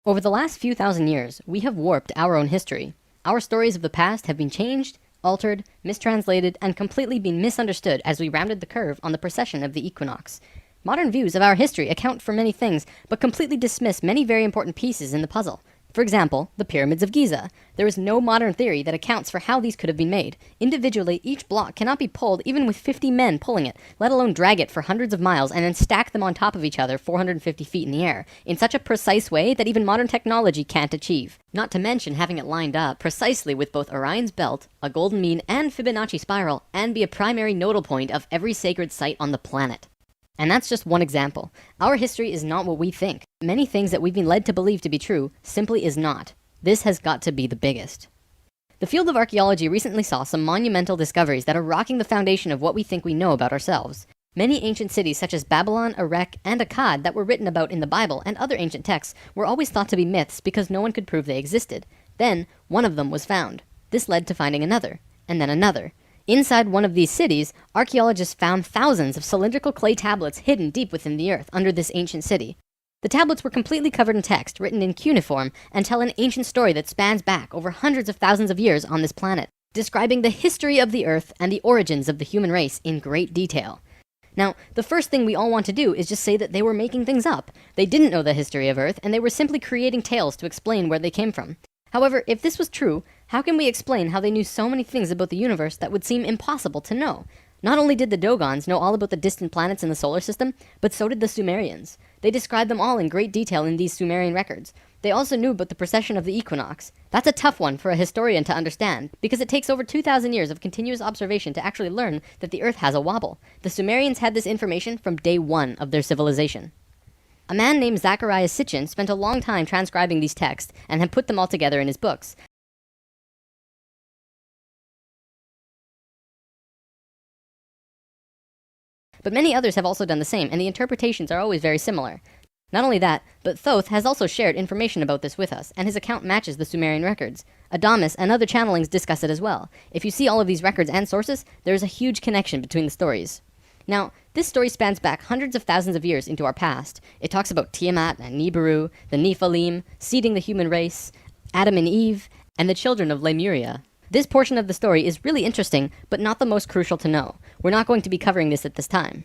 Over the last few thousand years, we have warped our own history. Our stories of the past have been changed, altered, mistranslated, and completely been misunderstood as we rounded the curve on the precession of the equinox. Modern views of our history account for many things, but completely dismiss many very important pieces in the puzzle. For example, the pyramids of Giza. There is no modern theory that accounts for how these could have been made. Individually, each block cannot be pulled even with 50 men pulling it, let alone drag it for hundreds of miles and then stack them on top of each other 450 feet in the air, in such a precise way that even modern technology can't achieve. Not to mention having it lined up precisely with both Orion's belt, a golden mean, and Fibonacci spiral, and be a primary nodal point of every sacred site on the planet. And that's just one example. Our history is not what we think. Many things that we've been led to believe to be true simply is not. This has got to be the biggest. The field of archaeology recently saw some monumental discoveries that are rocking the foundation of what we think we know about ourselves. Many ancient cities such as Babylon, Erech, and Akkad that were written about in the Bible and other ancient texts were always thought to be myths because no one could prove they existed. Then, one of them was found. This led to finding another, and then another. Inside one of these cities, archaeologists found thousands of cylindrical clay tablets hidden deep within the earth under this ancient city. The tablets were completely covered in text, written in cuneiform, and tell an ancient story that spans back over hundreds of thousands of years on this planet, describing the history of the earth and the origins of the human race in great detail. Now, the first thing we all want to do is just say that they were making things up. They didn't know the history of Earth, and they were simply creating tales to explain where they came from. However, if this was true, how can we explain how they knew so many things about the universe that would seem impossible to know? Not only did the Dogons know all about the distant planets in the solar system, but so did the Sumerians. They described them all in great detail in these Sumerian records. They also knew about the precession of the equinox. That's a tough one for a historian to understand, because it takes over 2,000 years of continuous observation to actually learn that the Earth has a wobble. The Sumerians had this information from day one of their civilization. A man named Zacharias Sitchin spent a long time transcribing these texts and had put them all together in his books. But many others have also done the same, and the interpretations are always very similar. Not only that, but Thoth has also shared information about this with us, and his account matches the Sumerian records. Adamus and other channelings discuss it as well. If you see all of these records and sources, there is a huge connection between the stories. Now, this story spans back hundreds of thousands of years into our past. It talks about Tiamat and Nibiru, the Nephilim, seeding the human race, Adam and Eve, and the children of Lemuria. This portion of the story is really interesting, but not the most crucial to know. We're not going to be covering this at this time.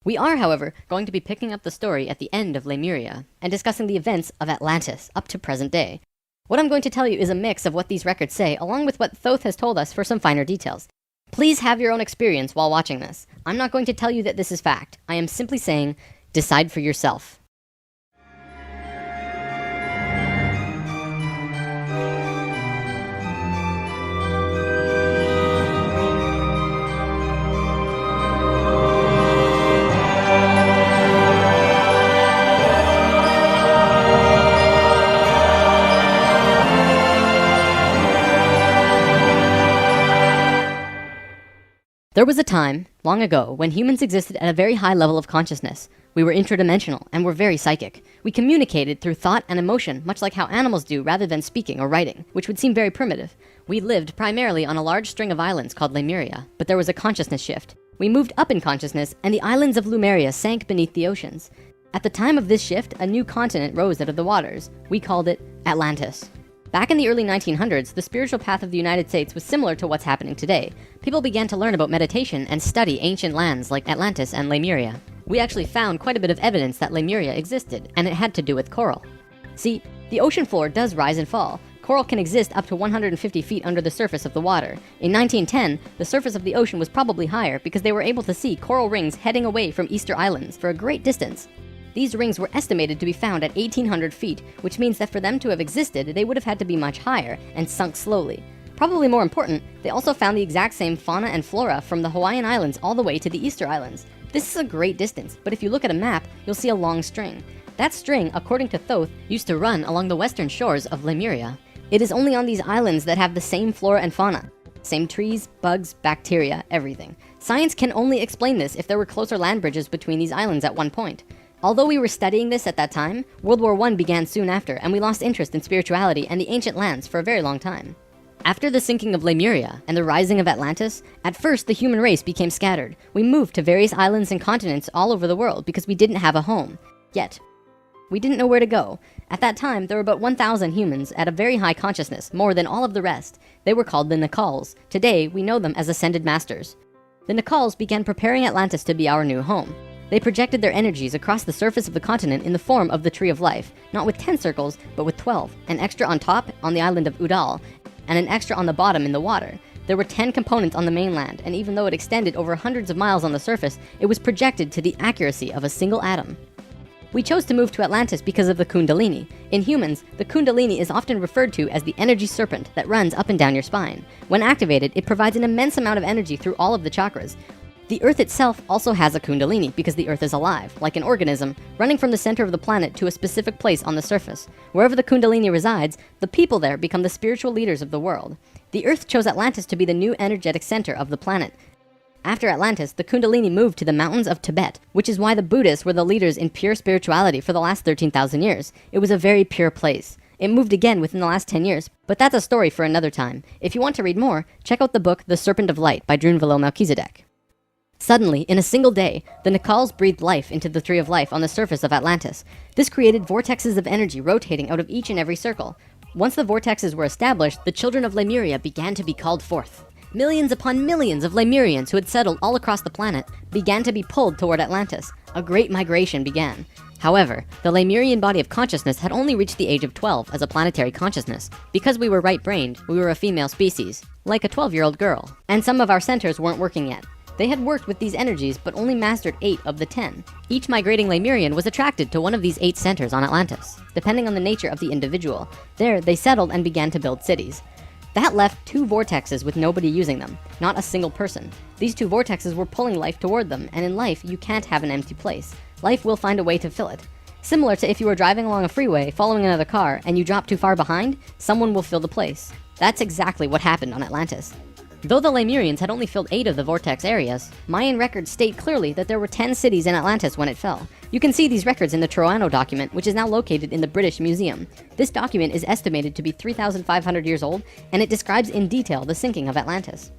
We are, however, going to be picking up the story at the end of Lemuria, and discussing the events of Atlantis up to present day. What I'm going to tell you is a mix of what these records say, along with what Thoth has told us for some finer details. Please have your own experience while watching this. I'm not going to tell you that this is fact. I am simply saying, decide for yourself. There was a time, long ago, when humans existed at a very high level of consciousness. We were interdimensional and were very psychic. We communicated through thought and emotion, much like how animals do rather than speaking or writing, which would seem very primitive. We lived primarily on a large string of islands called Lemuria, but there was a consciousness shift. We moved up in consciousness, and the islands of Lemuria sank beneath the oceans. At the time of this shift, a new continent rose out of the waters. We called it Atlantis. Back in the early 1900s, the spiritual path of the United States was similar to what's happening today. People began to learn about meditation and study ancient lands like Atlantis and Lemuria. We actually found quite a bit of evidence that Lemuria existed, and it had to do with coral. See, the ocean floor does rise and fall. Coral can exist up to 150 feet under the surface of the water. In 1910, the surface of the ocean was probably higher because they were able to see coral rings heading away from Easter Islands for a great distance. These rings were estimated to be found at 1,800 feet, which means that for them to have existed, they would have had to be much higher and sunk slowly. Probably more important, they also found the exact same fauna and flora from the Hawaiian Islands all the way to the Easter Islands. This is a great distance, but if you look at a map, you'll see a long string. That string, according to Thoth, used to run along the western shores of Lemuria. It is only on these islands that have the same flora and fauna. Same trees, bugs, bacteria, everything. Science can only explain this if there were closer land bridges between these islands at one point. Although we were studying this at that time, World War I began soon after, and we lost interest in spirituality and the ancient lands for a very long time. After the sinking of Lemuria and the rising of Atlantis, at first the human race became scattered. We moved to various islands and continents all over the world because we didn't have a home. Yet, We didn't know where to go. At that time, there were about 1,000 humans at a very high consciousness, more than all of the rest. They were called the Nacals. Today, we know them as Ascended Masters. The Nacals began preparing Atlantis to be our new home. They projected their energies across the surface of the continent in the form of the Tree of Life, not with 10 circles, but with 12, an extra on top on the island of Udal, and an extra on the bottom in the water. There were 10 components on the mainland, and even though it extended over hundreds of miles on the surface, it was projected to the accuracy of a single atom. We chose to move to Atlantis because of the Kundalini. In humans, the Kundalini is often referred to as the energy serpent that runs up and down your spine. When activated, it provides an immense amount of energy through all of the chakras. The Earth itself also has a Kundalini because the Earth is alive, like an organism, running from the center of the planet to a specific place on the surface. Wherever the Kundalini resides, the people there become the spiritual leaders of the world. The Earth chose Atlantis to be the new energetic center of the planet. After Atlantis, the Kundalini moved to the mountains of Tibet, which is why the Buddhists were the leaders in pure spirituality for the last 13,000 years. It was a very pure place. It moved again within the last 10 years, but that's a story for another time. If you want to read more, check out the book The Serpent of Light by Drunvalo Melchizedek. Suddenly, in a single day, the Nacals breathed life into the Tree of Life on the surface of Atlantis. This created vortexes of energy rotating out of each and every circle. Once the vortexes were established, the children of Lemuria began to be called forth. Millions upon millions of Lemurians who had settled all across the planet began to be pulled toward Atlantis. A great migration began. However, the Lemurian body of consciousness had only reached the age of 12 as a planetary consciousness. Because we were right-brained, we were a female species, like a 12-year-old girl. And some of our centers weren't working yet. They had worked with these energies, but only mastered 8 of the 10. Each migrating Lemurian was attracted to one of these 8 centers on Atlantis, depending on the nature of the individual. There, they settled and began to build cities. That left 2 vortexes with nobody using them, not a single person. These 2 vortexes were pulling life toward them, and in life, you can't have an empty place. Life will find a way to fill it. Similar to if you were driving along a freeway, following another car, and you drop too far behind, someone will fill the place. That's exactly what happened on Atlantis. Though the Lemurians had only filled 8 of the vortex areas, Mayan records state clearly that there were 10 cities in Atlantis when it fell. You can see these records in the Troano document, which is now located in the British Museum. This document is estimated to be 3,500 years old, and it describes in detail the sinking of Atlantis.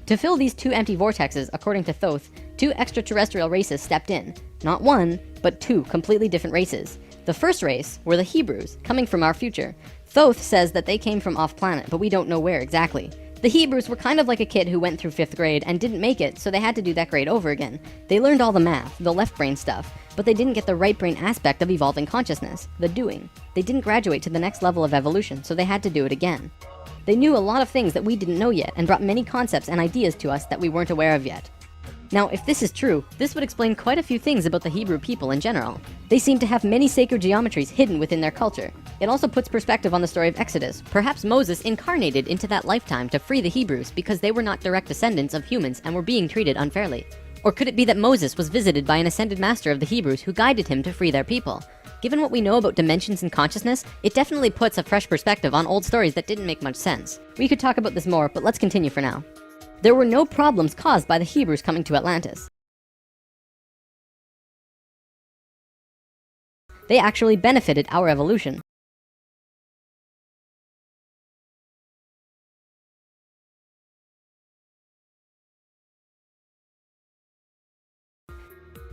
To fill these 2 empty vortexes, according to Thoth, 2 extraterrestrial races stepped in. Not 1, but 2 completely different races. The first race were the Hebrews, coming from our future. Thoth says that they came from off-planet, but we don't know where exactly. The Hebrews were kind of like a kid who went through 5th grade and didn't make it, so they had to do that grade over again. They learned all the math, the left brain stuff, but they didn't get the right brain aspect of evolving consciousness, the doing. They didn't graduate to the next level of evolution, so they had to do it again. They knew a lot of things that we didn't know yet and brought many concepts and ideas to us that we weren't aware of yet. Now, if this is true, this would explain quite a few things about the Hebrew people in general. They seem to have many sacred geometries hidden within their culture. It also puts perspective on the story of Exodus. Perhaps Moses incarnated into that lifetime to free the Hebrews because they were not direct descendants of humans and were being treated unfairly. Or could it be that Moses was visited by an ascended master of the Hebrews who guided him to free their people? Given what we know about dimensions and consciousness, it definitely puts a fresh perspective on old stories that didn't make much sense. We could talk about this more, but let's continue for now. There were no problems caused by the Hebrews coming to Atlantis. They actually benefited our evolution.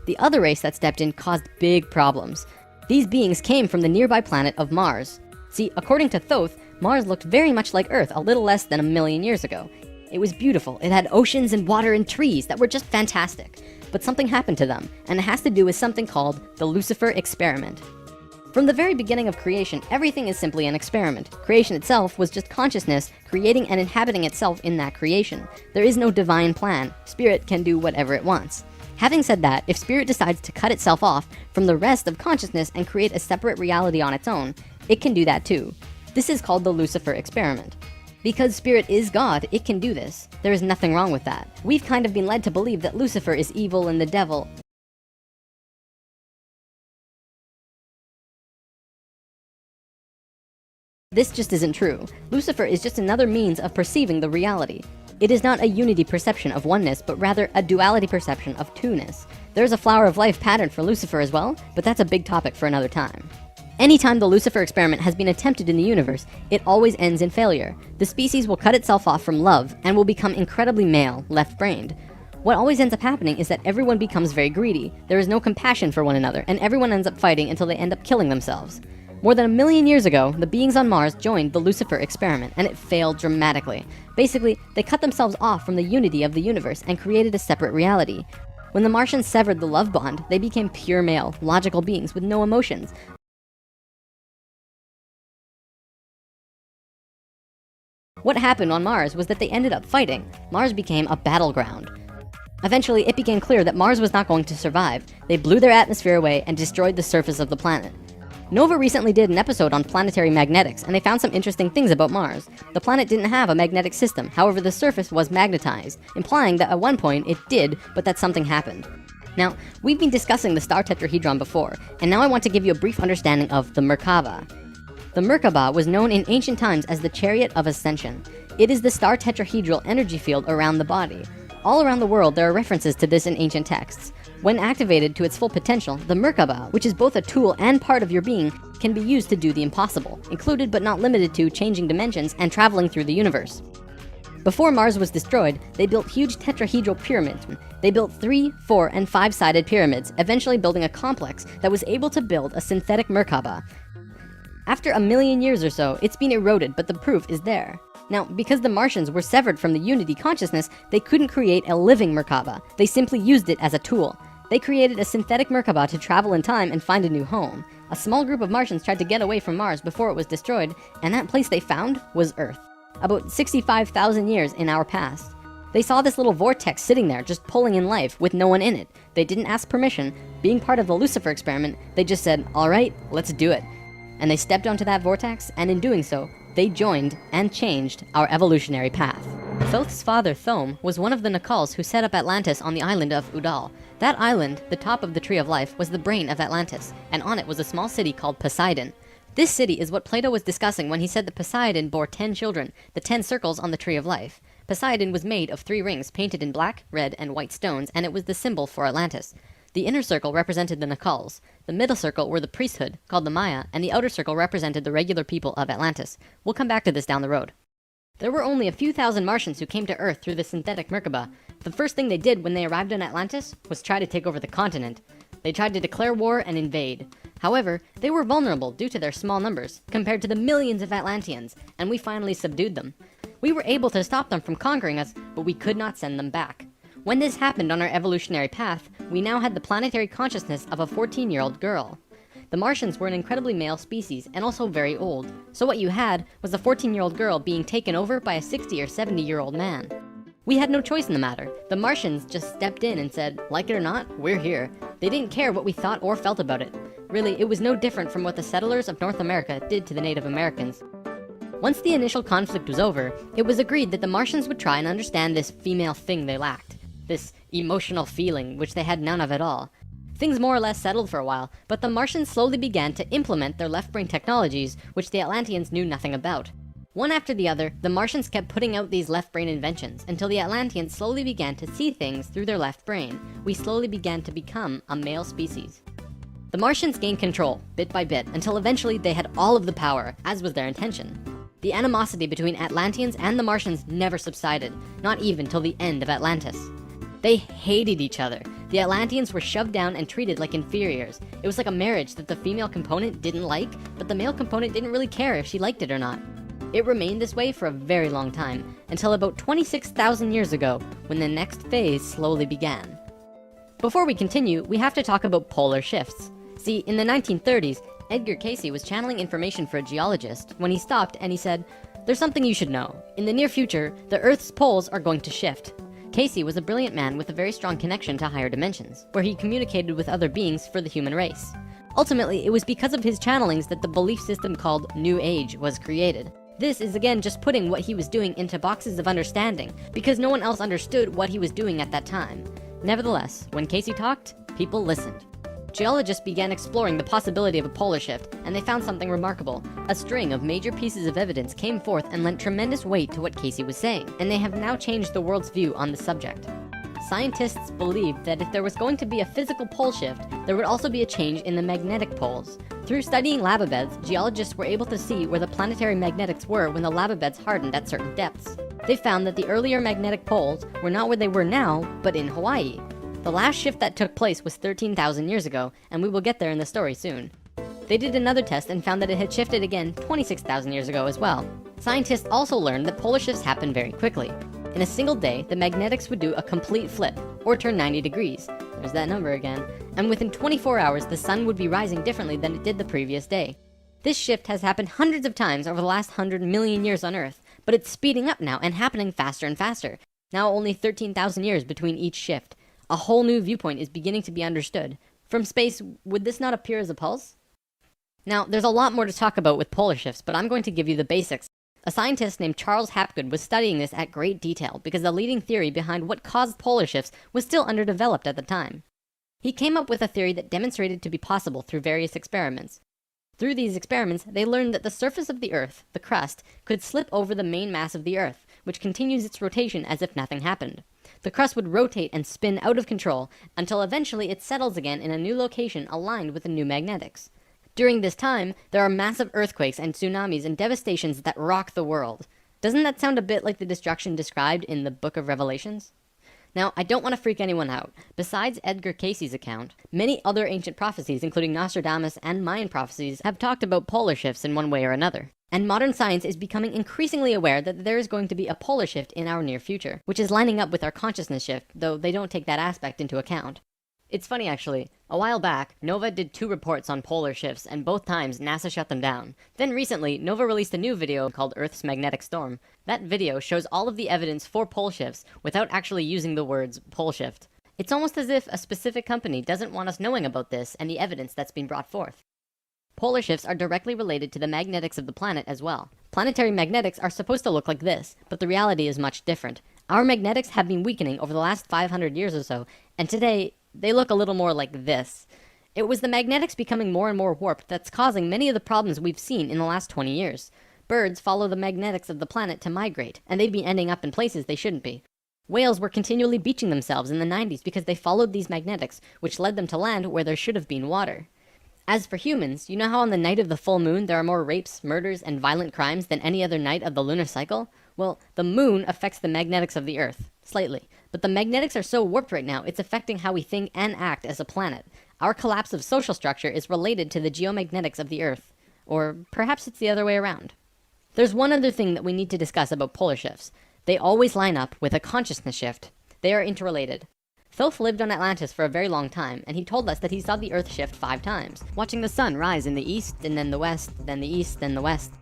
The other race that stepped in caused big problems. These beings came from the nearby planet of Mars. See, according to Thoth, Mars looked very much like Earth a little less than 1,000,000 years ago. It was beautiful. It had oceans and water and trees that were just fantastic. But something happened to them, and it has to do with something called the Lucifer experiment. From the very beginning of creation, everything is simply an experiment. Creation itself was just consciousness creating and inhabiting itself in that creation. There is no divine plan. Spirit can do whatever it wants. Having said that, if Spirit decides to cut itself off from the rest of consciousness and create a separate reality on its own, it can do that too. This is called the Lucifer experiment. Because Spirit is God, it can do this. There is nothing wrong with that. We've kind of been led to believe that Lucifer is evil and the devil. This just isn't true. Lucifer is just another means of perceiving the reality. It is not a unity perception of oneness, but rather a duality perception of two-ness. There's a flower of life pattern for Lucifer as well, but that's a big topic for another time. Anytime the Lucifer experiment has been attempted in the universe, it always ends in failure. The species will cut itself off from love and will become incredibly male, left-brained. What always ends up happening is that everyone becomes very greedy. There is no compassion for one another, and everyone ends up fighting until they end up killing themselves. More than 1 million years ago, the beings on Mars joined the Lucifer experiment, and it failed dramatically. Basically, they cut themselves off from the unity of the universe and created a separate reality. When the Martians severed the love bond, they became pure male, logical beings with no emotions. What happened on Mars was that they ended up fighting. Mars became a battleground. Eventually, it became clear that Mars was not going to survive. They blew their atmosphere away and destroyed the surface of the planet. Nova recently did an episode on planetary magnetics, and they found some interesting things about Mars. The planet didn't have a magnetic system, however the surface was magnetized, implying that at one point it did, but that something happened. Now, we've been discussing the star tetrahedron before, and now I want to give you a brief understanding of the Merkaba. The Merkaba was known in ancient times as the Chariot of Ascension. It is the star tetrahedral energy field around the body. All around the world, there are references to this in ancient texts. When activated to its full potential, the Merkaba, which is both a tool and part of your being, can be used to do the impossible, included but not limited to changing dimensions and traveling through the universe. Before Mars was destroyed, they built huge tetrahedral pyramids. They built 3, 4, and 5-sided pyramids, eventually building a complex that was able to build a synthetic Merkaba. After 1 million years or so, it's been eroded, but the proof is there. Now, because the Martians were severed from the Unity consciousness, they couldn't create a living Merkaba. They simply used it as a tool. They created a synthetic Merkaba to travel in time and find a new home. A small group of Martians tried to get away from Mars before it was destroyed, and that place they found was Earth. About 65,000 years in our past. They saw this little vortex sitting there, just pulling in life, with no one in it. They didn't ask permission. Being part of the Lucifer experiment, they just said, alright, let's do it. And they stepped onto that vortex, and in doing so, they joined and changed our evolutionary path. Thoth's father, Thome, was one of the Nacals who set up Atlantis on the island of Udal. That island, the top of the Tree of Life, was the brain of Atlantis, and on it was a small city called Poseidon. This city is what Plato was discussing when he said that Poseidon bore 10 children, the 10 circles on the Tree of Life. Poseidon was made of 3 rings painted in black, red, and white stones, and it was the symbol for Atlantis. The inner circle represented the Nacals. The middle circle were the priesthood, called the Maya, and the outer circle represented the regular people of Atlantis. We'll come back to this down the road. There were only a few thousand Martians who came to Earth through the synthetic Merkaba. The first thing they did when they arrived in Atlantis was try to take over the continent. They tried to declare war and invade. However, they were vulnerable due to their small numbers, compared to the millions of Atlanteans, and we finally subdued them. We were able to stop them from conquering us, but we could not send them back. When this happened on our evolutionary path, we now had the planetary consciousness of a 14-year-old girl. The Martians were an incredibly male species, and also very old. So what you had was a 14-year-old girl being taken over by a 60 or 70-year-old man. We had no choice in the matter. The Martians just stepped in and said, like it or not, we're here. They didn't care what we thought or felt about it. Really, it was no different from what the settlers of North America did to the Native Americans. Once the initial conflict was over, it was agreed that the Martians would try and understand this female thing they lacked. This emotional feeling, which they had none of at all. Things more or less settled for a while, but the Martians slowly began to implement their left-brain technologies, which the Atlanteans knew nothing about. One after the other, the Martians kept putting out these left-brain inventions, until the Atlanteans slowly began to see things through their left brain. We slowly began to become a male species. The Martians gained control, bit by bit, until eventually they had all of the power, as was their intention. The animosity between Atlanteans and the Martians never subsided, not even till the end of Atlantis. They hated each other. The Atlanteans were shoved down and treated like inferiors. It was like a marriage that the female component didn't like, but the male component didn't really care if she liked it or not. It remained this way for a very long time, until about 26,000 years ago, when the next phase slowly began. Before we continue, we have to talk about polar shifts. See, in the 1930s, Edgar Cayce was channeling information for a geologist when he stopped and he said, "There's something you should know. In the near future, the Earth's poles are going to shift." Cayce was a brilliant man with a very strong connection to higher dimensions, where he communicated with other beings for the human race. Ultimately, it was because of his channelings that the belief system called New Age was created. This is again just putting what he was doing into boxes of understanding, because no one else understood what he was doing at that time. Nevertheless, when Cayce talked, people listened. Geologists began exploring the possibility of a polar shift, and they found something remarkable. A string of major pieces of evidence came forth and lent tremendous weight to what Cayce was saying, and they have now changed the world's view on the subject. Scientists believed that if there was going to be a physical pole shift, there would also be a change in the magnetic poles. Through studying lava beds, geologists were able to see where the planetary magnetics were when the lava beds hardened at certain depths. They found that the earlier magnetic poles were not where they were now, but in Hawaii. The last shift that took place was 13,000 years ago, and we will get there in the story soon. They did another test and found that it had shifted again 26,000 years ago as well. Scientists also learned that polar shifts happen very quickly. In a single day, the magnetics would do a complete flip, or turn 90 degrees. There's that number again. And within 24 hours, the sun would be rising differently than it did the previous day. This shift has happened hundreds of times over the last 100 million years on Earth, but it's speeding up now and happening faster and faster. Now only 13,000 years between each shift. A whole new viewpoint is beginning to be understood. From space, would this not appear as a pulse? Now, there's a lot more to talk about with polar shifts, but I'm going to give you the basics. A scientist named Charles Hapgood was studying this at great detail because the leading theory behind what caused polar shifts was still underdeveloped at the time. He came up with a theory that demonstrated to be possible through various experiments. Through these experiments, they learned that the surface of the Earth, the crust, could slip over the main mass of the Earth, which continues its rotation as if nothing happened. The crust would rotate and spin out of control until eventually it settles again in a new location aligned with the new magnetics. During this time, there are massive earthquakes and tsunamis and devastations that rock the world. Doesn't that sound a bit like the destruction described in the Book of Revelations? Now, I don't want to freak anyone out. Besides Edgar Cayce's account, many other ancient prophecies, including Nostradamus and Mayan prophecies, have talked about polar shifts in one way or another. And modern science is becoming increasingly aware that there is going to be a polar shift in our near future, which is lining up with our consciousness shift, though they don't take that aspect into account. It's funny actually, a while back, NOVA did 2 reports on polar shifts, and both times NASA shut them down. Then recently, NOVA released a new video called Earth's Magnetic Storm. That video shows all of the evidence for pole shifts without actually using the words pole shift. It's almost as if a specific company doesn't want us knowing about this and the evidence that's been brought forth. Polar shifts are directly related to the magnetics of the planet as well. Planetary magnetics are supposed to look like this, but the reality is much different. Our magnetics have been weakening over the last 500 years or so, and today, they look a little more like this. It was the magnetics becoming more and more warped that's causing many of the problems we've seen in the last 20 years. Birds follow the magnetics of the planet to migrate, and they'd be ending up in places they shouldn't be. Whales were continually beaching themselves in the 90s because they followed these magnetics, which led them to land where there should have been water. As for humans, you know how on the night of the full moon there are more rapes, murders, and violent crimes than any other night of the lunar cycle? Well, the moon affects the magnetics of the Earth, slightly. But the magnetics are so warped right now, it's affecting how we think and act as a planet. Our collapse of social structure is related to the geomagnetics of the Earth. Or perhaps it's the other way around. There's one other thing that we need to discuss about polar shifts. They always line up with a consciousness shift. They are interrelated. Thoth lived on Atlantis for a very long time, and he told us that he saw the Earth shift 5 times, watching the sun rise in the east, and then the west, then the east, then the west.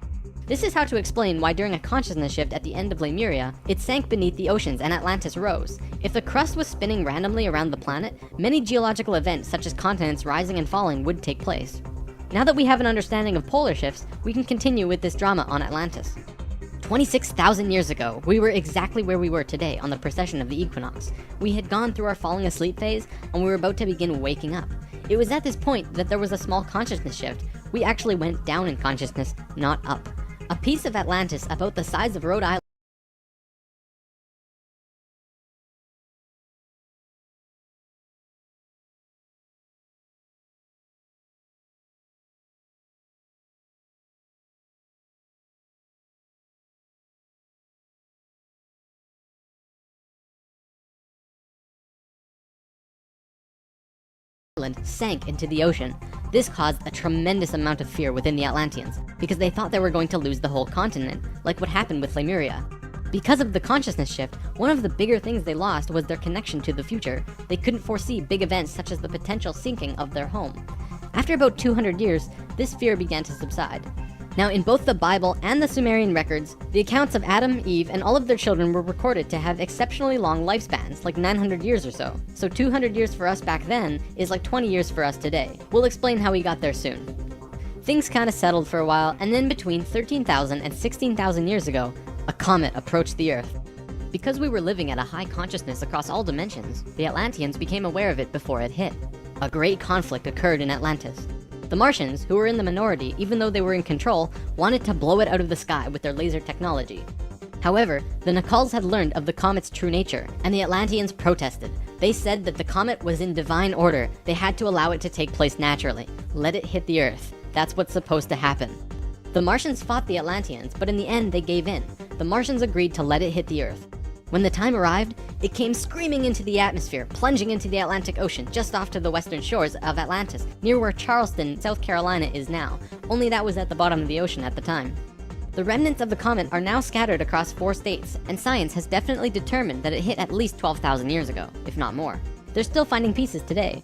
This is how to explain why during a consciousness shift at the end of Lemuria, it sank beneath the oceans and Atlantis rose. If the crust was spinning randomly around the planet, many geological events such as continents rising and falling would take place. Now that we have an understanding of polar shifts, we can continue with this drama on Atlantis. 26,000 years ago, we were exactly where we were today on the precession of the equinox. We had gone through our falling asleep phase, and we were about to begin waking up. It was at this point that there was a small consciousness shift. We actually went down in consciousness, not up. A piece of Atlantis about the size of Rhode Island sank into the ocean. This caused a tremendous amount of fear within the Atlanteans, because they thought they were going to lose the whole continent, like what happened with Lemuria. Because of the consciousness shift, one of the bigger things they lost was their connection to the future. They couldn't foresee big events such as the potential sinking of their home. After about 200 years, this fear began to subside. Now, in both the Bible and the Sumerian records, the accounts of Adam, Eve, and all of their children were recorded to have exceptionally long lifespans, like 900 years or so. So 200 years for us back then is like 20 years for us today. We'll explain how we got there soon. Things kinda settled for a while, and then between 13,000 and 16,000 years ago, a comet approached the Earth. Because we were living at a high consciousness across all dimensions, the Atlanteans became aware of it before it hit. A great conflict occurred in Atlantis. The Martians, who were in the minority even though they were in control, wanted to blow it out of the sky with their laser technology. However, the Nacals had learned of the comet's true nature, and the Atlanteans protested. They said that the comet was in divine order. They had to allow it to take place naturally. Let it hit the Earth. That's what's supposed to happen. The Martians fought the Atlanteans, but in the end they gave in. the Martians agreed to let it hit the Earth. When the time arrived, it came screaming into the atmosphere, plunging into the Atlantic Ocean just off to the western shores of Atlantis, near where Charleston, South Carolina is now, only that was at the bottom of the ocean at the time. The remnants of the comet are now scattered across 4 states, and science has definitely determined that it hit at least 12,000 years ago, if not more. They're still finding pieces today.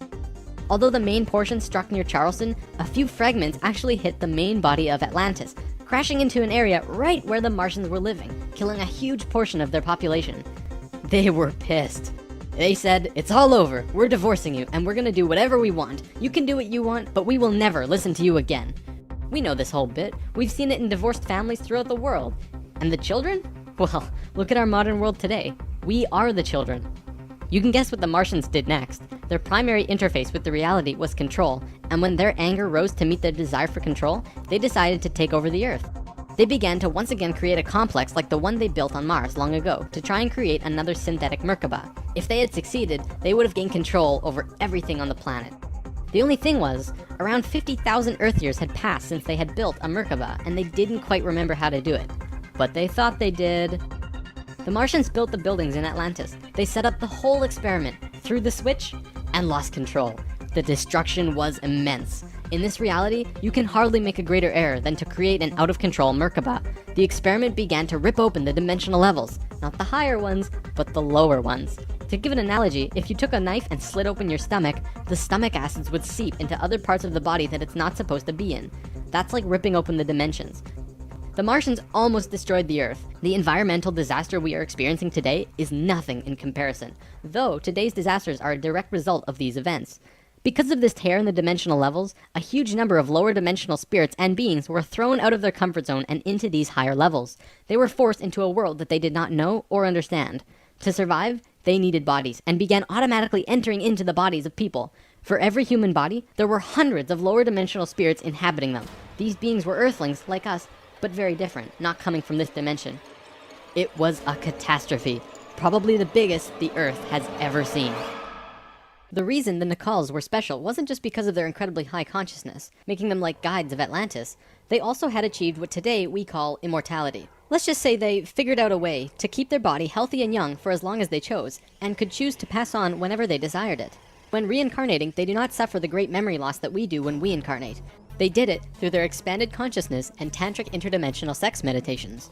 Although the main portion struck near Charleston, a few fragments actually hit the main body of Atlantis, crashing into an area right where the Martians were living, killing a huge portion of their population. They were pissed. They said, "It's all over, we're divorcing you, and we're gonna do whatever we want. You can do what you want, but we will never listen to you again." We know this whole bit. We've seen it in divorced families throughout the world. And the children? Well, look at our modern world today. We are the children. You can guess what the Martians did next. Their primary interface with the reality was control, and when their anger rose to meet their desire for control, they decided to take over the Earth. They began to once again create a complex like the one they built on Mars long ago to try and create another synthetic Merkaba. If they had succeeded, they would have gained control over everything on the planet. The only thing was, around 50,000 Earth years had passed since they had built a Merkaba, and they didn't quite remember how to do it. But they thought they did. The Martians built the buildings in Atlantis. They set up the whole experiment, threw the switch, and lost control. The destruction was immense. In this reality, you can hardly make a greater error than to create an out-of-control Merkaba. The experiment began to rip open the dimensional levels, not the higher ones, but the lower ones. To give an analogy, if you took a knife and slit open your stomach, the stomach acids would seep into other parts of the body that it's not supposed to be in. That's like ripping open the dimensions. The Martians almost destroyed the Earth. The environmental disaster we are experiencing today is nothing in comparison, though today's disasters are a direct result of these events. Because of this tear in the dimensional levels, a huge number of lower dimensional spirits and beings were thrown out of their comfort zone and into these higher levels. They were forced into a world that they did not know or understand. To survive, they needed bodies and began automatically entering into the bodies of people. For every human body, there were hundreds of lower dimensional spirits inhabiting them. These beings were Earthlings like us, but very different, not coming from this dimension. It was a catastrophe, probably the biggest the Earth has ever seen. The reason the Nacals were special wasn't just because of their incredibly high consciousness, making them like guides of Atlantis. They also had achieved what today we call immortality. Let's just say they figured out a way to keep their body healthy and young for as long as they chose, and could choose to pass on whenever they desired it. When reincarnating, they do not suffer the great memory loss that we do when we incarnate. They did it through their expanded consciousness and tantric interdimensional sex meditations.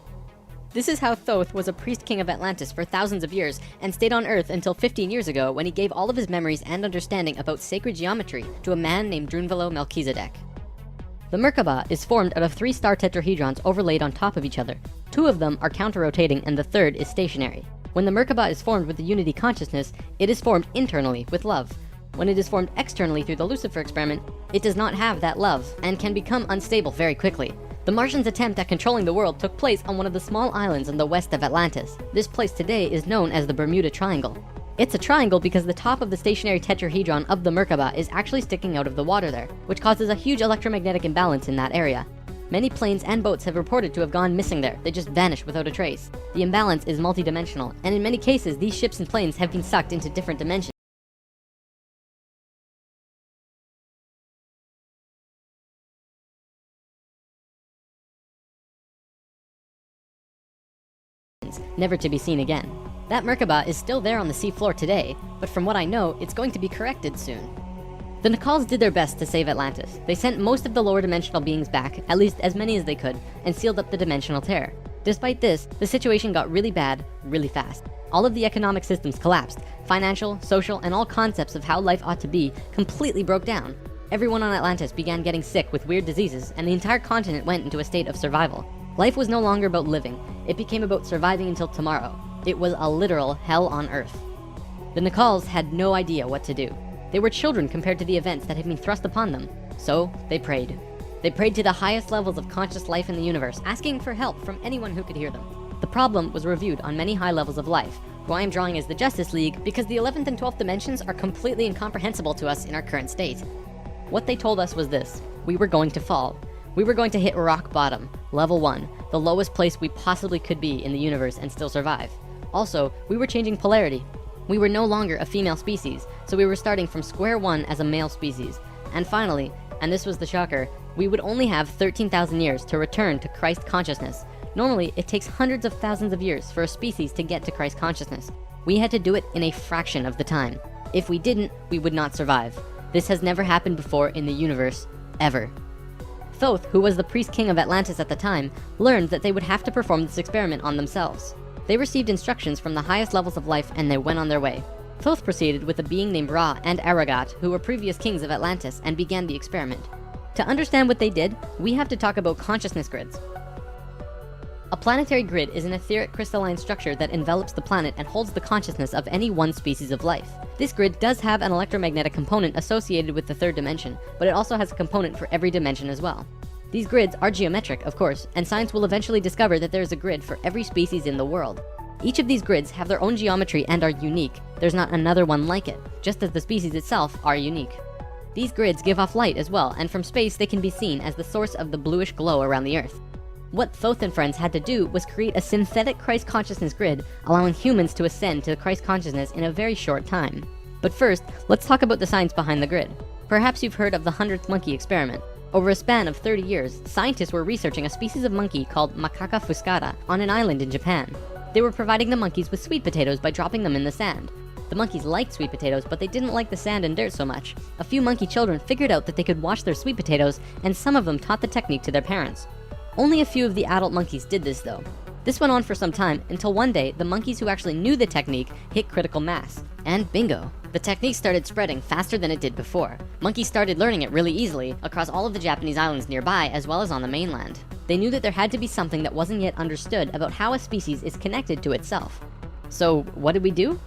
This is how Thoth was a priest king of Atlantis for thousands of years and stayed on Earth until 15 years ago when he gave all of his memories and understanding about sacred geometry to a man named Drunvalo Melchizedek. The Merkaba is formed out of 3 star tetrahedrons overlaid on top of each other. 2 of them are counter-rotating and the third is stationary. When the Merkaba is formed with the unity consciousness, it is formed internally with love. When it is formed externally through the Lucifer experiment, it does not have that love and can become unstable very quickly. The Martians' attempt at controlling the world took place on one of the small islands in the west of Atlantis. This place today is known as the Bermuda Triangle. It's a triangle because the top of the stationary tetrahedron of the Merkaba is actually sticking out of the water there, which causes a huge electromagnetic imbalance in that area. Many planes and boats have reported to have gone missing there. They just vanished without a trace. The imbalance is multidimensional, and in many cases, these ships and planes have been sucked into different dimensions. Never to be seen again. That Merkaba is still there on the seafloor today, but from what I know, it's going to be corrected soon. The Nacals did their best to save Atlantis. They sent most of the lower dimensional beings back, at least as many as they could, and sealed up the dimensional tear. Despite this, the situation got really bad, really fast. All of the economic systems collapsed. Financial, social, and all concepts of how life ought to be completely broke down. Everyone on Atlantis began getting sick with weird diseases, and the entire continent went into a state of survival. Life was no longer about living. It became about surviving until tomorrow. It was a literal hell on Earth. The Nacals had no idea what to do. They were children compared to the events that had been thrust upon them. So they prayed. They prayed to the highest levels of conscious life in the universe, asking for help from anyone who could hear them. The problem was reviewed on many high levels of life, who I am drawing as the Justice League because the 11th and 12th dimensions are completely incomprehensible to us in our current state. What they told us was this: we were going to fall. We were going to hit rock bottom, level 1, the lowest place we possibly could be in the universe and still survive. Also, we were changing polarity. We were no longer a female species, so we were starting from square one as a male species. And finally, and this was the shocker, we would only have 13,000 years to return to Christ consciousness. Normally, it takes hundreds of thousands of years for a species to get to Christ consciousness. We had to do it in a fraction of the time. If we didn't, we would not survive. This has never happened before in the universe, ever. Thoth, who was the priest king of Atlantis at the time, learned that they would have to perform this experiment on themselves. They received instructions from the highest levels of life and they went on their way. Thoth proceeded with a being named Ra and Aragat, who were previous kings of Atlantis, and began the experiment. To understand what they did, we have to talk about consciousness grids. A planetary grid is an etheric crystalline structure that envelops the planet and holds the consciousness of any one species of life. This grid does have an electromagnetic component associated with the third dimension, but it also has a component for every dimension as well. These grids are geometric, of course, and science will eventually discover that there is a grid for every species in the world. Each of these grids have their own geometry and are unique. There's not another one like it, just as the species itself are unique. These grids give off light as well, and from space they can be seen as the source of the bluish glow around the Earth. What Thoth and friends had to do was create a synthetic Christ consciousness grid, allowing humans to ascend to Christ consciousness in a very short time. But first, let's talk about the science behind the grid. Perhaps you've heard of the 100th monkey experiment. Over a span of 30 years, scientists were researching a species of monkey called Macaca fuscata on an island in Japan. They were providing the monkeys with sweet potatoes by dropping them in the sand. The monkeys liked sweet potatoes, but they didn't like the sand and dirt so much. A few monkey children figured out that they could wash their sweet potatoes, and some of them taught the technique to their parents. Only a few of the adult monkeys did this though. This went on for some time until one day the monkeys who actually knew the technique hit critical mass. And bingo, the technique started spreading faster than it did before. Monkeys started learning it really easily across all of the Japanese islands nearby as well as on the mainland. They knew that there had to be something that wasn't yet understood about how a species is connected to itself. So what did we do?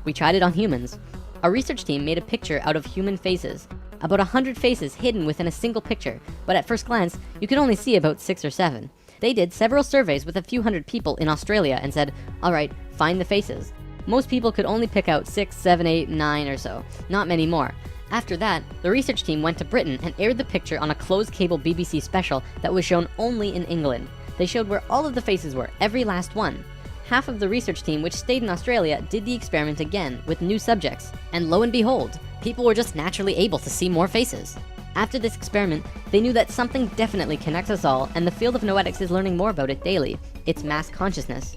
We tried it on humans. A research team made a picture out of human faces. About 100 faces hidden within a single picture, but at first glance, you could only see about 6 or 7. They did several surveys with a few hundred people in Australia and said, alright, find the faces. Most people could only pick out 6, 7, 8, 9 or so, not many more. After that, the research team went to Britain and aired the picture on a closed cable BBC special that was shown only in England. They showed where all of the faces were, every last one. Half of the research team, which stayed in Australia, did the experiment again with new subjects. And lo and behold, people were just naturally able to see more faces. After this experiment, they knew that something definitely connects us all, and the field of noetics is learning more about it daily. It's mass consciousness.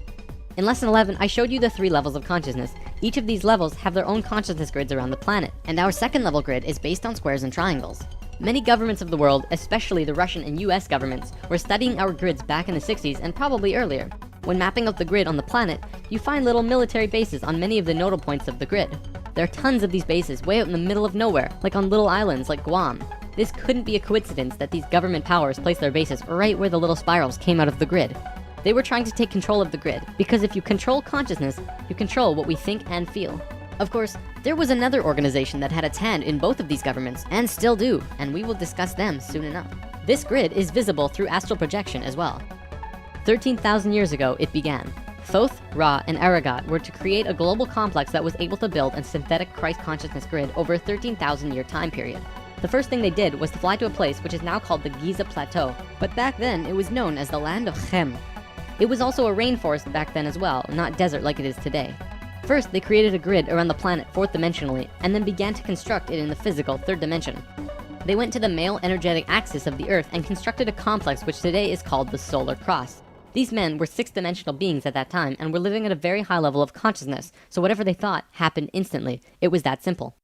In lesson 11, I showed you the 3 levels of consciousness. Each of these levels have their own consciousness grids around the planet, and our second level grid is based on squares and triangles. Many governments of the world, especially the Russian and US governments, were studying our grids back in the 60s and probably earlier. When mapping out the grid on the planet, you find little military bases on many of the nodal points of the grid. There are tons of these bases way out in the middle of nowhere, like on little islands like Guam. This couldn't be a coincidence that these government powers placed their bases right where the little spirals came out of the grid. They were trying to take control of the grid, because if you control consciousness, you control what we think and feel. Of course, there was another organization that had its hand in both of these governments, and still do, and we will discuss them soon enough. This grid is visible through astral projection as well. 13,000 years ago, it began. Thoth, Ra, and Aragat were to create a global complex that was able to build a synthetic Christ consciousness grid over a 13,000 year time period. The first thing they did was to fly to a place which is now called the Giza Plateau, but back then it was known as the land of Chem. It was also a rainforest back then as well, not desert like it is today. First, they created a grid around the planet 4th dimensionally, and then began to construct it in the physical 3rd dimension. They went to the male energetic axis of the Earth and constructed a complex which today is called the Solar Cross. These men were 6th-dimensional beings at that time and were living at a very high level of consciousness, so whatever they thought happened instantly. It was that simple.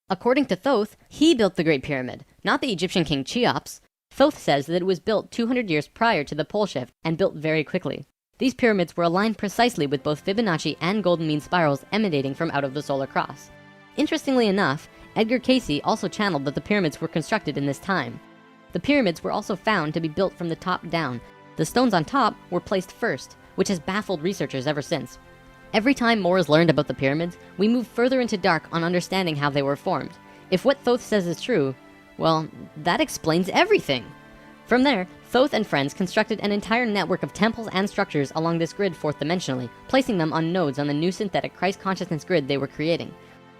According to Thoth, he built the Great Pyramid, not the Egyptian king Cheops. Thoth says that it was built 200 years prior to the pole shift and built very quickly. These pyramids were aligned precisely with both Fibonacci and golden mean spirals emanating from out of the solar cross. Interestingly enough, Edgar Cayce also channeled that the pyramids were constructed in this time. The pyramids were also found to be built from the top down. The stones on top were placed first, which has baffled researchers ever since. Every time more is learned about the pyramids, we move further into dark on understanding how they were formed. If what Thoth says is true, well, that explains everything. From there, Thoth and friends constructed an entire network of temples and structures along this grid 4th dimensionally, placing them on nodes on the new synthetic Christ consciousness grid they were creating.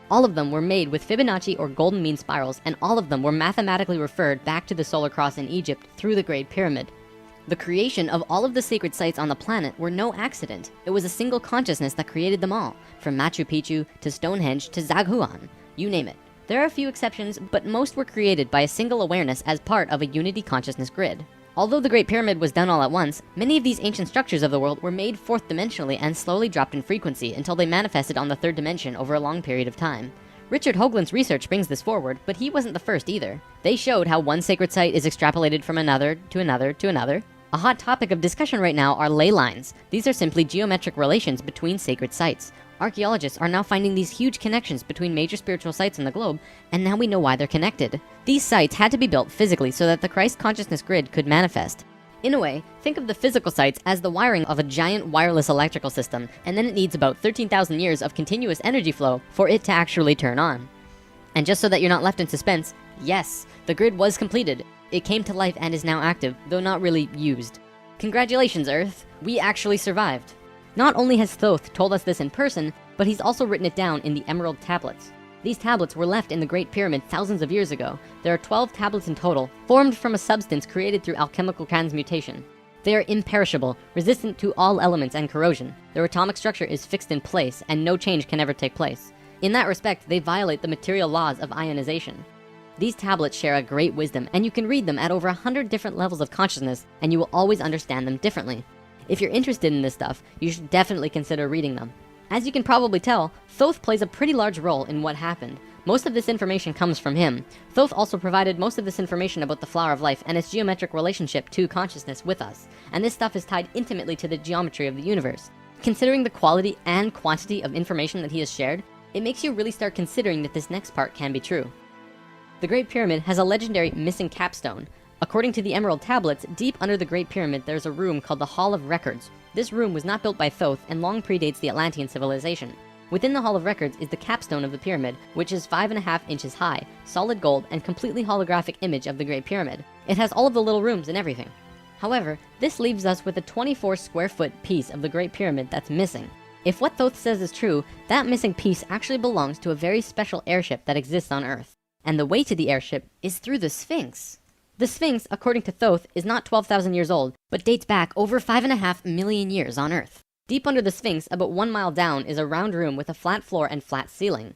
All of them were made with Fibonacci or golden mean spirals, and all of them were mathematically referred back to the solar cross in Egypt through the Great Pyramid. The creation of all of the sacred sites on the planet were no accident. It was a single consciousness that created them all, from Machu Picchu to Stonehenge to Zaghuan, you name it. There are a few exceptions, but most were created by a single awareness as part of a unity consciousness grid. Although the Great Pyramid was done all at once, many of these ancient structures of the world were made fourth dimensionally and slowly dropped in frequency until they manifested on the third dimension over a long period of time. Richard Hoagland's research brings this forward, but he wasn't the first either. They showed how one sacred site is extrapolated from another to another to another. A hot topic of discussion right now are ley lines. These are simply geometric relations between sacred sites. Archaeologists are now finding these huge connections between major spiritual sites on the globe, and now we know why they're connected. These sites had to be built physically so that the Christ consciousness grid could manifest. In a way, think of the physical sites as the wiring of a giant wireless electrical system, and then it needs about 13,000 years of continuous energy flow for it to actually turn on. And just so that you're not left in suspense, yes, the grid was completed. It came to life and is now active, though not really used. Congratulations, Earth! We actually survived. Not only has Thoth told us this in person, but he's also written it down in the Emerald Tablets. These tablets were left in the Great Pyramid thousands of years ago. There are 12 tablets in total, formed from a substance created through alchemical transmutation. They are imperishable, resistant to all elements and corrosion. Their atomic structure is fixed in place, and no change can ever take place. In that respect, they violate the material laws of ionization. These tablets share a great wisdom, and you can read them at over 100 different levels of consciousness, and you will always understand them differently. If you're interested in this stuff, you should definitely consider reading them. As you can probably tell, Thoth plays a pretty large role in what happened. Most of this information comes from him. Thoth also provided most of this information about the Flower of Life and its geometric relationship to consciousness with us. And this stuff is tied intimately to the geometry of the universe. Considering the quality and quantity of information that he has shared, it makes you really start considering that this next part can be true. The Great Pyramid has a legendary missing capstone. According to the Emerald Tablets, deep under the Great Pyramid there's a room called the Hall of Records. This room was not built by Thoth and long predates the Atlantean civilization. Within the Hall of Records is the capstone of the pyramid, which is 5.5 inches high, solid gold, and completely holographic image of the Great Pyramid. It has all of the little rooms and everything. However, this leaves us with a 24 square foot piece of the Great Pyramid that's missing. If what Thoth says is true, that missing piece actually belongs to a very special airship that exists on Earth. And the way to the airship is through the Sphinx. The Sphinx, according to Thoth, is not 12,000 years old, but dates back over 5.5 million years on Earth. Deep under the Sphinx, about 1 mile down, is a round room with a flat floor and flat ceiling.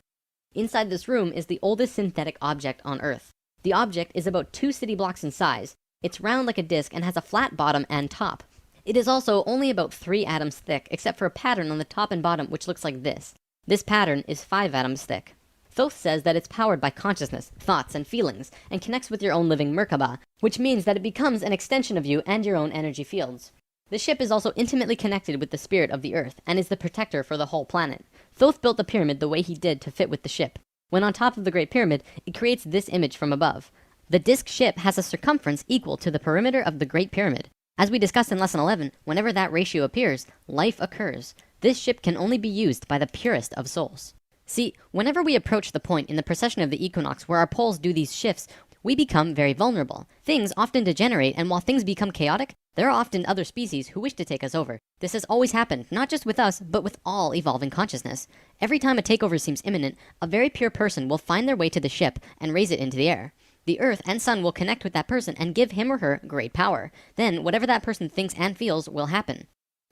Inside this room is the oldest synthetic object on Earth. The object is about 2 city blocks in size. It's round like a disc and has a flat bottom and top. It is also only about 3 atoms thick, except for a pattern on the top and bottom which looks like this. This pattern is 5 atoms thick. Thoth says that it's powered by consciousness, thoughts, and feelings, and connects with your own living Merkaba, which means that it becomes an extension of you and your own energy fields. The ship is also intimately connected with the spirit of the Earth, and is the protector for the whole planet. Thoth built the pyramid the way he did to fit with the ship. When on top of the Great Pyramid, it creates this image from above. The disc ship has a circumference equal to the perimeter of the Great Pyramid. As we discussed in Lesson 11, whenever that ratio appears, life occurs. This ship can only be used by the purest of souls. See, whenever we approach the point in the precession of the equinox where our poles do these shifts, we become very vulnerable. Things often degenerate, and while things become chaotic, there are often other species who wish to take us over. This has always happened, not just with us, but with all evolving consciousness. Every time a takeover seems imminent, a very pure person will find their way to the ship and raise it into the air. The Earth and Sun will connect with that person and give him or her great power. Then, whatever that person thinks and feels will happen.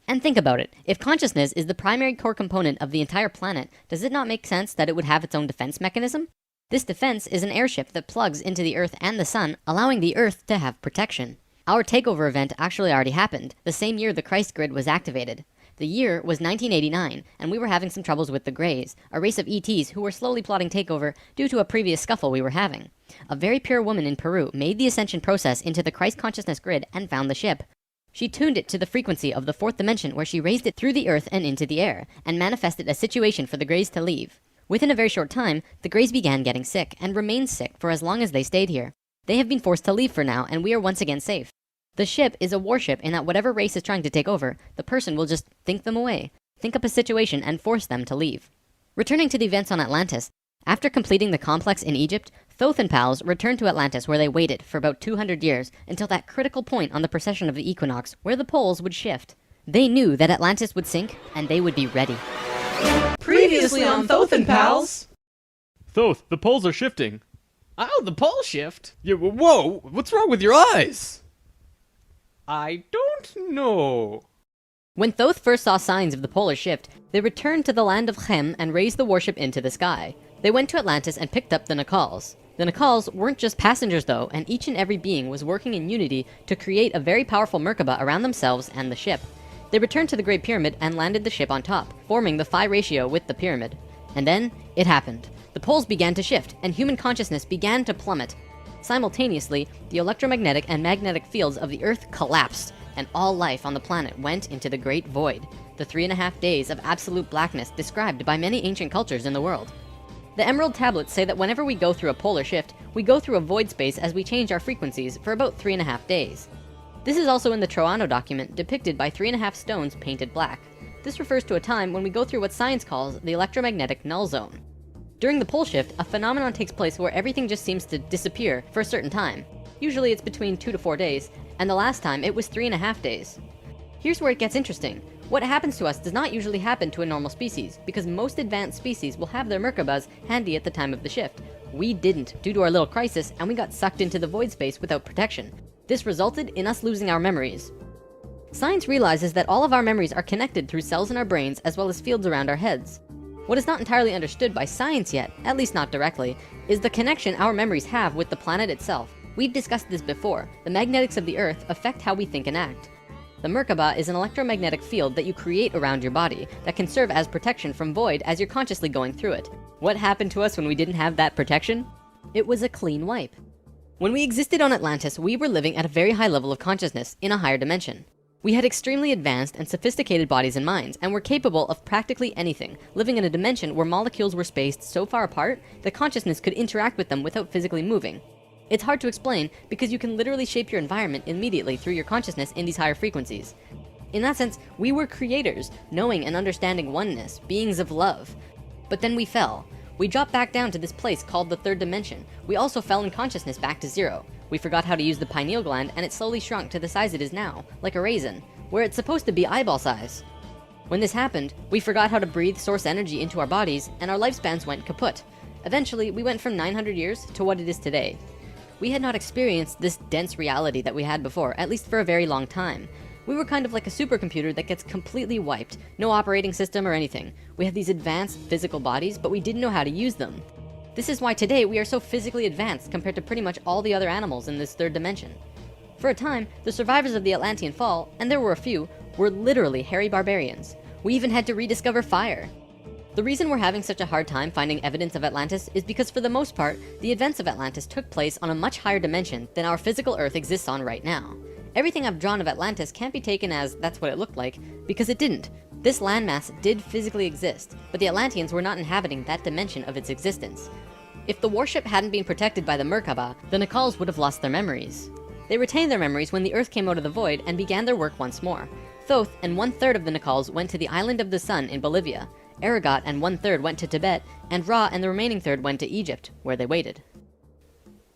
And think about it. If consciousness is the primary core component of the entire planet, does it not make sense that it would have its own defense mechanism? This defense is an airship that plugs into the Earth and the Sun, allowing the Earth to have protection. Our takeover event actually already happened, the same year the Christ grid was activated. The year was 1989, and we were having some troubles with the Greys, a race of ETs who were slowly plotting takeover due to a previous scuffle we were having. A very pure woman in Peru made the ascension process into the Christ consciousness grid and found the ship. She tuned it to the frequency of the 4th dimension, where she raised it through the Earth and into the air, and manifested a situation for the Greys to leave. Within a very short time, the Greys began getting sick, and remained sick for as long as they stayed here. They have been forced to leave for now, and we are once again safe. The ship is a warship in that whatever race is trying to take over, the person will just think them away, think up a situation, and force them to leave. Returning to the events on Atlantis, after completing the complex in Egypt, Thoth and pals returned to Atlantis, where they waited for about 200 years until that critical point on the precession of the equinox where the poles would shift. They knew that Atlantis would sink, and they would be ready. Previously on Thoth and Pals! Thoth, the poles are shifting. Oh, the pole shift? Yeah, whoa, what's wrong with your eyes? I don't know. When Thoth first saw signs of the polar shift, they returned to the land of Chem and raised the warship into the sky. They went to Atlantis and picked up the Nacals. The Nacals weren't just passengers though, and each and every being was working in unity to create a very powerful Merkaba around themselves and the ship. They returned to the Great Pyramid and landed the ship on top, forming the phi ratio with the pyramid. And then, it happened. The poles began to shift, and human consciousness began to plummet. Simultaneously, the electromagnetic and magnetic fields of the Earth collapsed, and all life on the planet went into the Great Void, the 3.5 days of absolute blackness described by many ancient cultures in the world. The Emerald Tablets say that whenever we go through a polar shift, we go through a void space as we change our frequencies for about 3.5 days. This is also in the Troano document, depicted by 3.5 stones painted black. This refers to a time when we go through what science calls the electromagnetic null zone. During the pole shift, a phenomenon takes place where everything just seems to disappear for a certain time. Usually it's between 2 to 4 days, and the last time it was 3.5 days. Here's where it gets interesting. What happens to us does not usually happen to a normal species, because most advanced species will have their Merkabas handy at the time of the shift. We didn't, due to our little crisis, and we got sucked into the void space without protection. This resulted in us losing our memories. Science realizes that all of our memories are connected through cells in our brains as well as fields around our heads. What is not entirely understood by science yet, at least not directly, is the connection our memories have with the planet itself. We've discussed this before. The magnetics of the Earth affect how we think and act. The Merkaba is an electromagnetic field that you create around your body that can serve as protection from void as you're consciously going through it. What happened to us when we didn't have that protection? It was a clean wipe. When we existed on Atlantis, we were living at a very high level of consciousness in a higher dimension. We had extremely advanced and sophisticated bodies and minds, and were capable of practically anything, living in a dimension where molecules were spaced so far apart that consciousness could interact with them without physically moving. It's hard to explain because you can literally shape your environment immediately through your consciousness in these higher frequencies. In that sense, we were creators, knowing and understanding oneness, beings of love. But then we fell. We dropped back down to this place called the third dimension. We also fell in consciousness back to zero. We forgot how to use the pineal gland, and it slowly shrunk to the size it is now, like a raisin, where it's supposed to be eyeball size. When this happened, we forgot how to breathe source energy into our bodies, and our lifespans went kaput. Eventually, we went from 900 years to what it is today. We had not experienced this dense reality that we had before, at least for a very long time. We were kind of like a supercomputer that gets completely wiped. No operating system or anything. We had these advanced physical bodies, but we didn't know how to use them. This is why today we are so physically advanced compared to pretty much all the other animals in this third dimension. For a time, the survivors of the Atlantean fall, and there were a few, were literally hairy barbarians. We even had to rediscover fire. The reason we're having such a hard time finding evidence of Atlantis is because for the most part, the events of Atlantis took place on a much higher dimension than our physical Earth exists on right now. Everything I've drawn of Atlantis can't be taken as that's what it looked like, because it didn't. This landmass did physically exist, but the Atlanteans were not inhabiting that dimension of its existence. If the warship hadn't been protected by the Merkaba, the Nacals would have lost their memories. They retained their memories when the Earth came out of the void and began their work once more. Thoth and 1/3 of the Nacals went to the Island of the Sun in Bolivia. Aragot and 1/3 went to Tibet, and Ra and the remaining third went to Egypt, where they waited.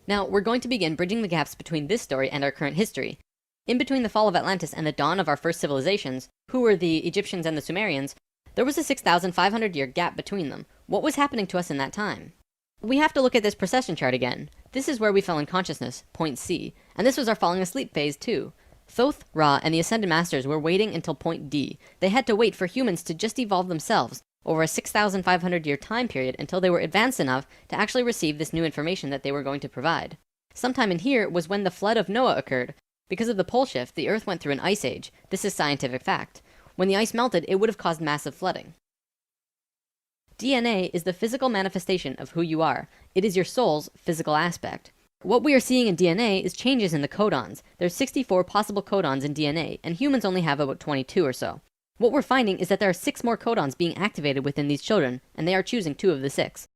Now, we're going to begin bridging the gaps between this story and our current history. In between the fall of Atlantis and the dawn of our first civilizations, who were the Egyptians and the Sumerians, there was a 6,500-year gap between them. What was happening to us in that time? We have to look at this precession chart again. This is where we fell in consciousness, point C, and this was our falling asleep phase too. Thoth, Ra, and the Ascended Masters were waiting until point D. They had to wait for humans to just evolve themselves over a 6,500-year time period until they were advanced enough to actually receive this new information that they were going to provide. Sometime in here was when the flood of Noah occurred. Because of the pole shift, the Earth went through an ice age. This is scientific fact. When the ice melted, it would have caused massive flooding. DNA is the physical manifestation of who you are. It is your soul's physical aspect. What we are seeing in DNA is changes in the codons. There's 64 possible codons in DNA, and humans only have about 22 or so. What we're finding is that there are 6 more codons being activated within these children, and they are choosing 2 of the 6.